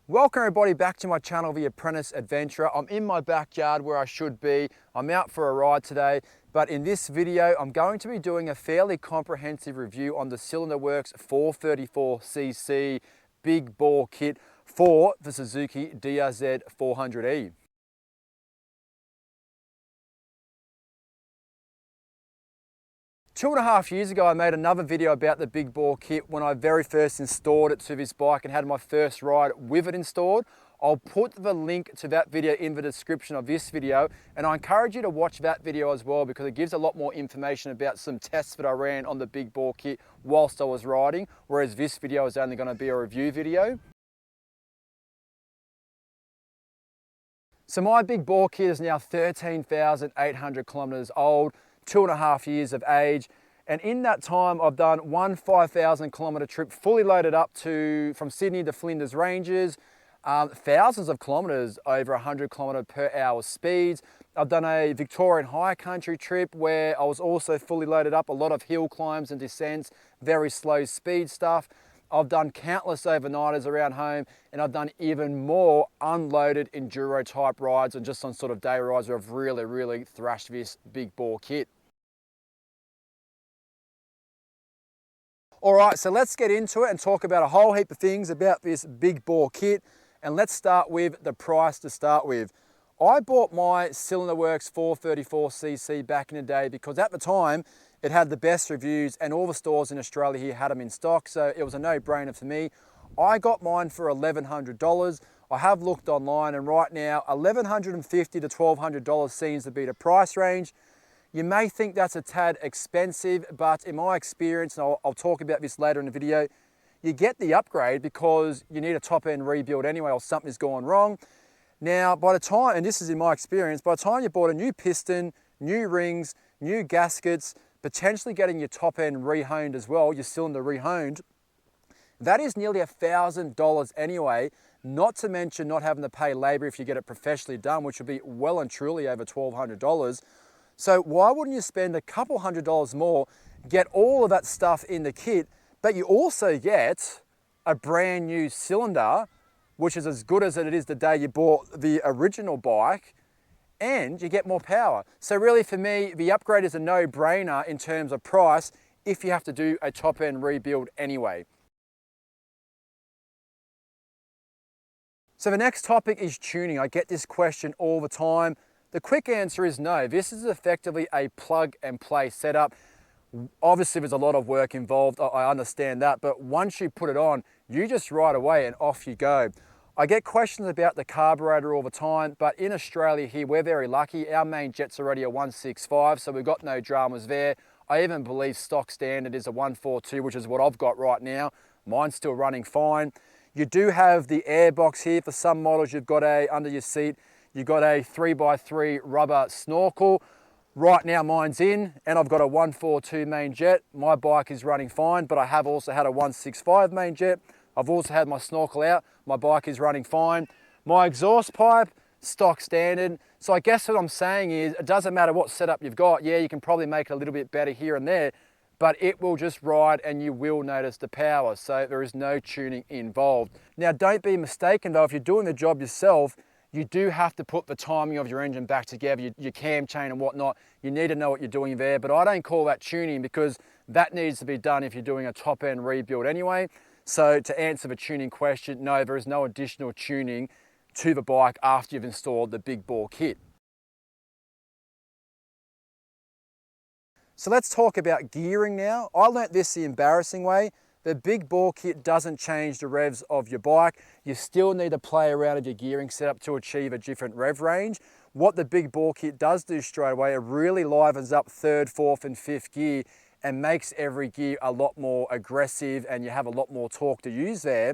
Welcome everybody back to my channel, The Apprentice Adventurer. I'm in my backyard where I should be. I'm out for a ride today, but in this video, I'm going to be doing a fairly comprehensive review on the Cylinder Works 434cc big bore kit for the Suzuki DRZ400E. 2.5 years ago, I made another video about the big bore kit when I very first installed it to this bike and had my first ride with it installed. I'll put the link to that video in the description of this video, and I encourage you to watch that video as well because it gives a lot more information about some tests that I ran on the big bore kit whilst I was riding, whereas this video is only going to be a review video. So my big bore kit is now 13,800 kilometers old, 2.5 years of age. And in that time, I've done one 5,000 kilometer trip fully loaded up from Sydney to Flinders Ranges, thousands of kilometers over 100 kilometer per hour speeds. I've done a Victorian high country trip where I was also fully loaded up, a lot of hill climbs and descents, very slow speed stuff. I've done countless overnighters around home, and I've done even more unloaded enduro type rides and just on sort of day rides where I've really thrashed this big bore kit. All right, so let's get into it and talk about a whole heap of things about this big bore kit. And let's start with the price to start with. I bought my Cylinder Works 434cc back in the day because at the time it had the best reviews and all the stores in Australia here had them in stock, so it was a no-brainer for me. I got mine for $1,100. I have looked online, and right now $1,150 to $1,200 seems to be the price range. You may think that's a tad expensive, but in my experience, and I'll talk about this later in the video, you get the upgrade because you need a top-end rebuild anyway or something's gone wrong. Now, by the time, and this is in my experience, by the time you bought a new piston, new rings, new gaskets, potentially getting your top-end rehoned as well, your cylinder rehoned, that is nearly $1,000 anyway, not to mention not having to pay labor if you get it professionally done, which would be well and truly over $1,200. So why wouldn't you spend a couple $100 more, get all of that stuff in the kit, but you also get a brand new cylinder, which is as good as it is the day you bought the original bike, and you get more power. So really for me, the upgrade is a no-brainer in terms of price if you have to do a top-end rebuild anyway. So the next topic is tuning. I get this question all the time. The quick answer is no. This is effectively a plug and play setup. Obviously there's a lot of work involved, I understand that, but once you put it on, you just ride away and off you go. I get questions about the carburetor all the time, but in Australia here, we're very lucky. Our main jet's already a 165, so we've got no dramas there. I even believe stock standard is a 142, which is what I've got right now. Mine's still running fine. You do have the air box here. For some models, you've got under your seat, you've got a 3x3 rubber snorkel. Right now mine's in, and I've got a 142 main jet. My bike is running fine, but I have also had a 165 main jet. I've also had my snorkel out. My bike is running fine. My exhaust pipe, stock standard. So I guess what I'm saying is, it doesn't matter what setup you've got. Yeah, you can probably make it a little bit better here and there, but it will just ride and you will notice the power. So there is no tuning involved. Now, don't be mistaken though, if you're doing the job yourself, you do have to put the timing of your engine back together, your cam chain and whatnot. You need to know what you're doing there, but I don't call that tuning because that needs to be done if you're doing a top-end rebuild anyway. So to answer the tuning question, no, there is no additional tuning to the bike after you've installed the big bore kit. So let's talk about gearing now. I learnt this the embarrassing way. The big bore kit doesn't change the revs of your bike. You still need to play around with your gearing setup to achieve a different rev range. What the big bore kit does do straight away, it really livens up third, fourth and fifth gear and makes every gear a lot more aggressive, and you have a lot more torque to use there,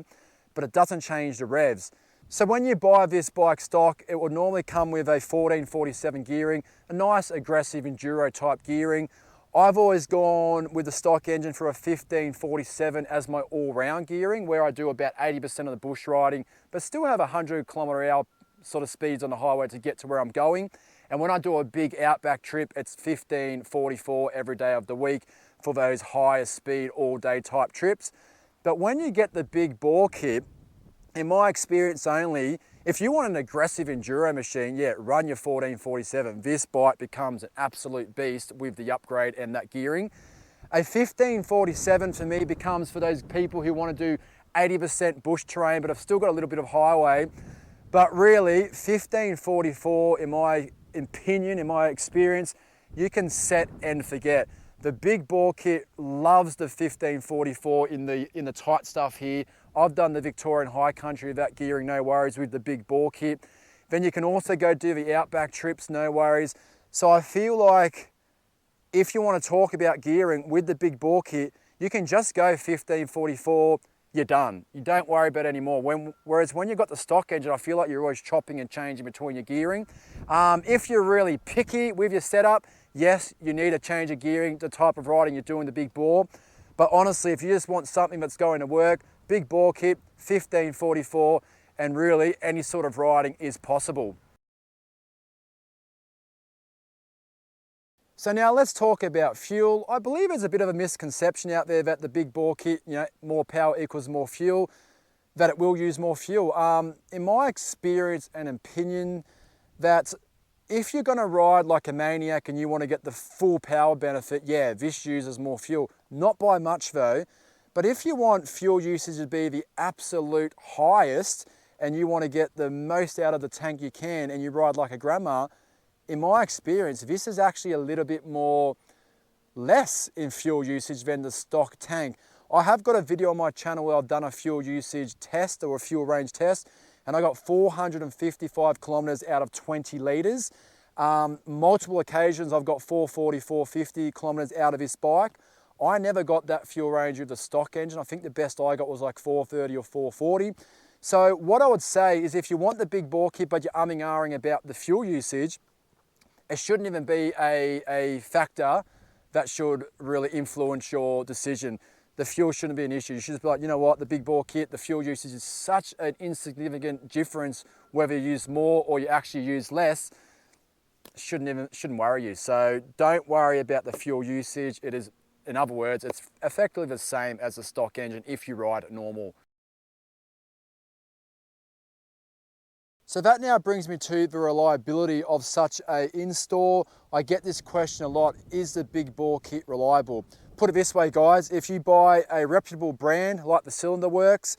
but it doesn't change the revs. So when you buy this bike stock, it will normally come with a 1447 gearing, a nice aggressive enduro type gearing. I've always gone with the stock engine for a 1547 as my all-round gearing, where I do about 80% of the bush riding, but still have 100 km/h sort of speeds on the highway to get to where I'm going. And when I do a big outback trip, it's 1544 every day of the week for those higher speed all day type trips. But when you get the big bore kit, in my experience only, if you want an aggressive enduro machine, yeah, run your 1447. This bike becomes an absolute beast with the upgrade and that gearing. A 1547 for me becomes for those people who want to do 80% bush terrain, but have still got a little bit of highway. But really, 1544, in my opinion, in my experience, you can set and forget. The big bore kit loves the 1544 in the tight stuff here. I've done the Victorian high country with that gearing, no worries with the big bore kit. Then you can also go do the outback trips, no worries. So I feel like if you want to talk about gearing with the big bore kit, you can just go 1544, you're done. You don't worry about it anymore. Whereas when you've got the stock engine, I feel like you're always chopping and changing between your gearing. If you're really picky with your setup, yes, you need a change of gearing, the type of riding you're doing, the big bore. But honestly, if you just want something that's going to work, big bore kit, 1544, and really any sort of riding is possible. So now let's talk about fuel. I believe there's a bit of a misconception out there that the big bore kit, more power equals more fuel, that it will use more fuel. In my experience and opinion, that if you're gonna ride like a maniac and you wanna get the full power benefit, yeah, this uses more fuel. Not by much though, but if you want fuel usage to be the absolute highest and you wanna get the most out of the tank you can and you ride like a grandma, in my experience, this is actually a little bit more less in fuel usage than the stock tank. I have got a video on my channel where I've done a fuel usage test or a fuel range test, and I got 455 kilometers out of 20 liters. Multiple occasions, I've got 440, 450 kilometers out of this bike. I never got that fuel range with the stock engine. I think the best I got was like 430 or 440. So what I would say is if you want the big bore kit, but you're umming ahhing about the fuel usage, it shouldn't even be a factor that should really influence your decision. The fuel shouldn't be an issue. You should just be like, you know what, the big bore kit, the fuel usage is such an insignificant difference whether you use more or you actually use less. Shouldn't worry you. So don't worry about the fuel usage. It is, in other words, it's effectively the same as the stock engine if you ride normal. So that now brings me to the reliability of such a install. I get this question a lot, is the big bore kit reliable? Put it this way guys, if you buy a reputable brand like the Cylinder Works,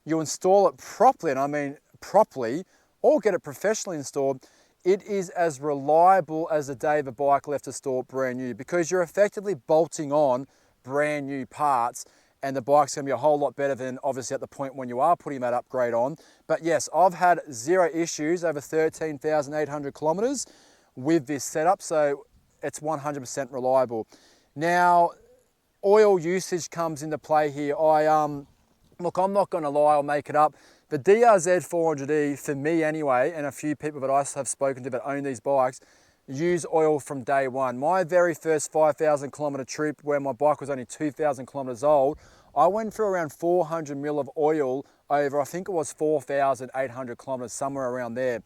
you install it properly, and I mean properly, or get it professionally installed, it is as reliable as the day the bike left the store brand new, because you're effectively bolting on brand new parts, and the bike's gonna be a whole lot better than obviously at the point when you are putting that upgrade on. But yes, I've had zero issues over 13,800 kilometers with this setup, so it's 100% reliable. Now, oil usage comes into play here. Look, I'm not gonna lie, I'll make it up. The DRZ400E, for me anyway, and a few people that I have spoken to that own these bikes, use oil from day one. My very first 5,000 kilometer trip where my bike was only 2,000 kilometers old, I went through around 400 mil of oil over, I think it was 4,800 kilometers, somewhere around there.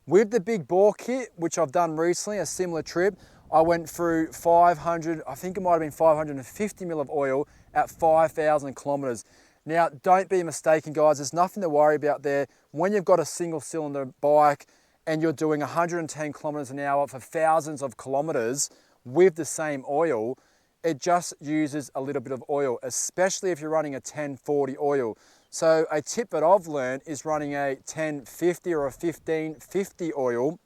With the big bore kit, which I've done recently, a similar trip, I went through 500, I think it might have been 550 mil of oil at 5,000 kilometers. Now, don't be mistaken guys, there's nothing to worry about there. When you've got a single cylinder bike, and you're doing 110 kilometers an hour for thousands of kilometers with the same oil, it just uses a little bit of oil, especially if you're running a 1040 oil. So a tip that I've learned is running a 1050 or a 1550 oil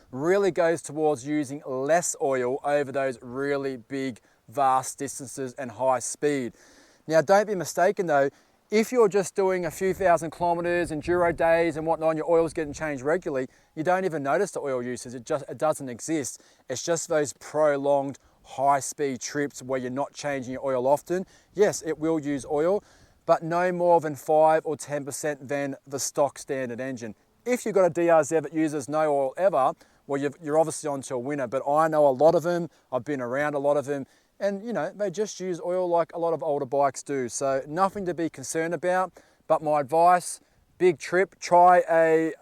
really goes towards using less oil over those really big, vast distances and high speed. Now, don't be mistaken though, if you're just doing a few thousand kilometers, enduro days and whatnot, and your oil's getting changed regularly, you don't even notice the oil usage. It doesn't exist. It's just those prolonged high-speed trips where you're not changing your oil often. Yes, it will use oil, but no more than 5 or 10% than the stock standard engine. If you've got a DRZ that uses no oil ever, well, you're obviously onto a winner, but I know a lot of them. I've been around a lot of them, and they just use oil like a lot of older bikes do. So nothing to be concerned about, but my advice, big trip, try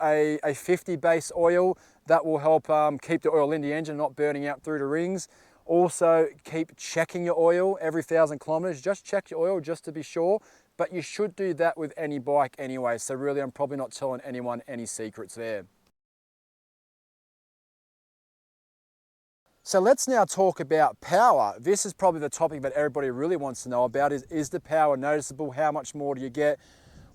a 50 base oil. That will help keep the oil in the engine, not burning out through the rings. Also, keep checking your oil every 1,000 kilometers. Just check your oil just to be sure. but you should do that with any bike anyway. So really, I'm probably not telling anyone any secrets there. So let's now talk about power. This is probably the topic that everybody really wants to know about is the power noticeable? How much more do you get?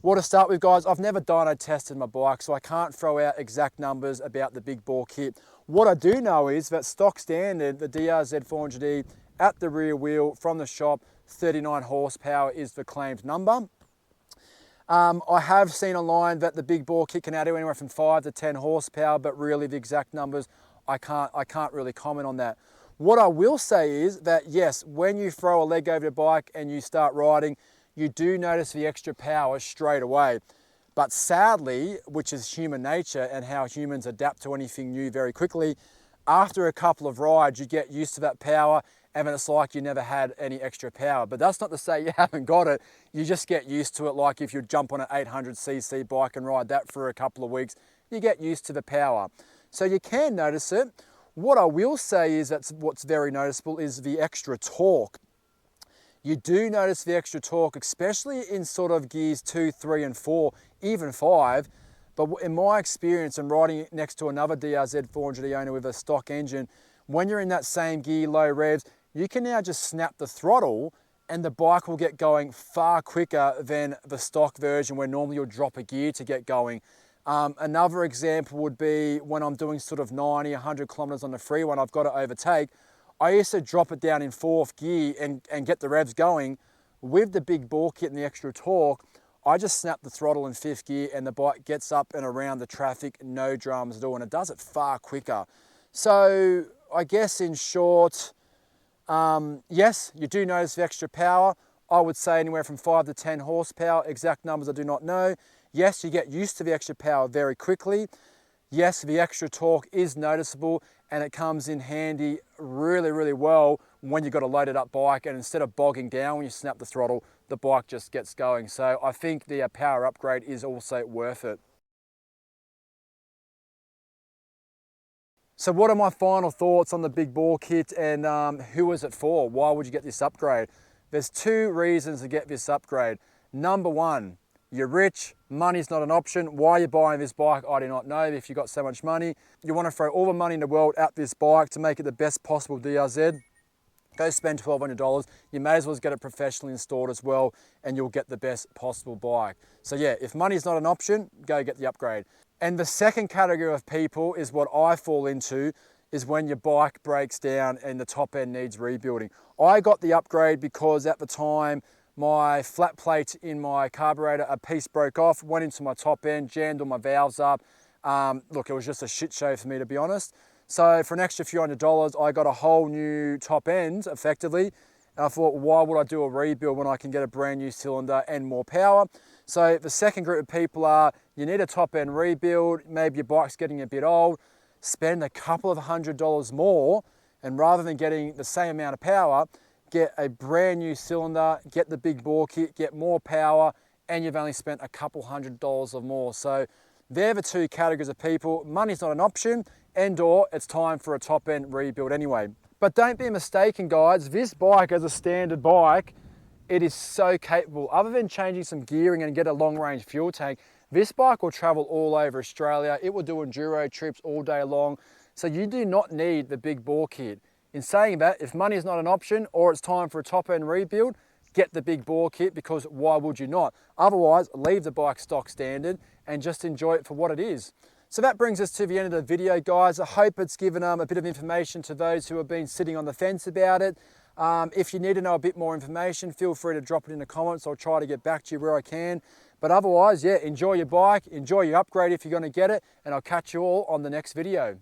Well, to start with, guys, I've never dyno tested my bike, so I can't throw out exact numbers about the big bore kit. What I do know is that stock standard, the DRZ400E at the rear wheel from the shop, 39 horsepower is the claimed number. I have seen online that the big bore kit can add anywhere from 5 to 10 horsepower, but really the exact numbers, I can't really comment on that. What I will say is that yes, when you throw a leg over the bike and you start riding, you do notice the extra power straight away. But sadly, which is human nature and how humans adapt to anything new very quickly, after a couple of rides, you get used to that power and then it's like you never had any extra power. But that's not to say you haven't got it. You just get used to it, like if you jump on an 800cc bike and ride that for a couple of weeks, you get used to the power. So you can notice it. What I will say is that what's very noticeable is the extra torque. You do notice the extra torque, especially in sort of gears 2, 3, and 4, even 5. But in my experience and riding next to another DRZ400E owner with a stock engine, when you're in that same gear, low revs, you can now just snap the throttle and the bike will get going far quicker than the stock version where normally you'll drop a gear to get going. Another example would be when I'm doing sort of 90, 100 kilometers on the freeway and I've got to overtake, I used to drop it down in 4th gear and get the revs going. With the big bore kit and the extra torque, I just snap the throttle in 5th gear and the bike gets up and around the traffic, no dramas at all, and it does it far quicker. So I guess in short, yes, you do notice the extra power. I would say anywhere from 5 to 10 horsepower. Exact numbers I do not know. Yes, you get used to the extra power very quickly. Yes, the extra torque is noticeable and it comes in handy really, really well when you've got a loaded up bike, and instead of bogging down when you snap the throttle, the bike just gets going. So I think the power upgrade is also worth it. So what are my final thoughts on the big bore kit and who is it for? Why would you get this upgrade? There's 2 reasons to get this upgrade. Number 1, you're rich, money's not an option. Why are you buying this bike? I do not know. If you've got so much money, you want to throw all the money in the world at this bike to make it the best possible DRZ. Go spend $1,200. You may as well get it professionally installed as well and you'll get the best possible bike. So yeah, if money's not an option, go get the upgrade. And the second category of people is what I fall into, is when your bike breaks down and the top end needs rebuilding. I got the upgrade because at the time, my flat plate in my carburetor, a piece broke off, went into my top end, jammed all my valves up. Look, it was just a shit show for me, to be honest. So for an extra few $100, I got a whole new top end, effectively. And I thought, why would I do a rebuild when I can get a brand new cylinder and more power? So the second group of people are, you need a top end rebuild, maybe your bike's getting a bit old, spend a couple of $100 more, and rather than getting the same amount of power, get a brand new cylinder, get the big bore kit, get more power, and you've only spent a couple $100 or more. So they're the 2 categories of people. Money's not an option, and/or it's time for a top end rebuild anyway. But don't be mistaken, guys, this bike as a standard bike, it is so capable. Other than changing some gearing and get a long range fuel tank, this bike will travel all over Australia. It will do enduro trips all day long. So you do not need the big bore kit. In saying that, if money is not an option or it's time for a top end rebuild, get the big bore kit, because why would you not? Otherwise, leave the bike stock standard and just enjoy it for what it is. So that brings us to the end of the video, guys. I hope it's given a bit of information to those who have been sitting on the fence about it. If you need to know a bit more information, feel free to drop it in the comments. I'll try to get back to you where I can. But otherwise, yeah, enjoy your bike, enjoy your upgrade if you're going to get it, and I'll catch you all on the next video.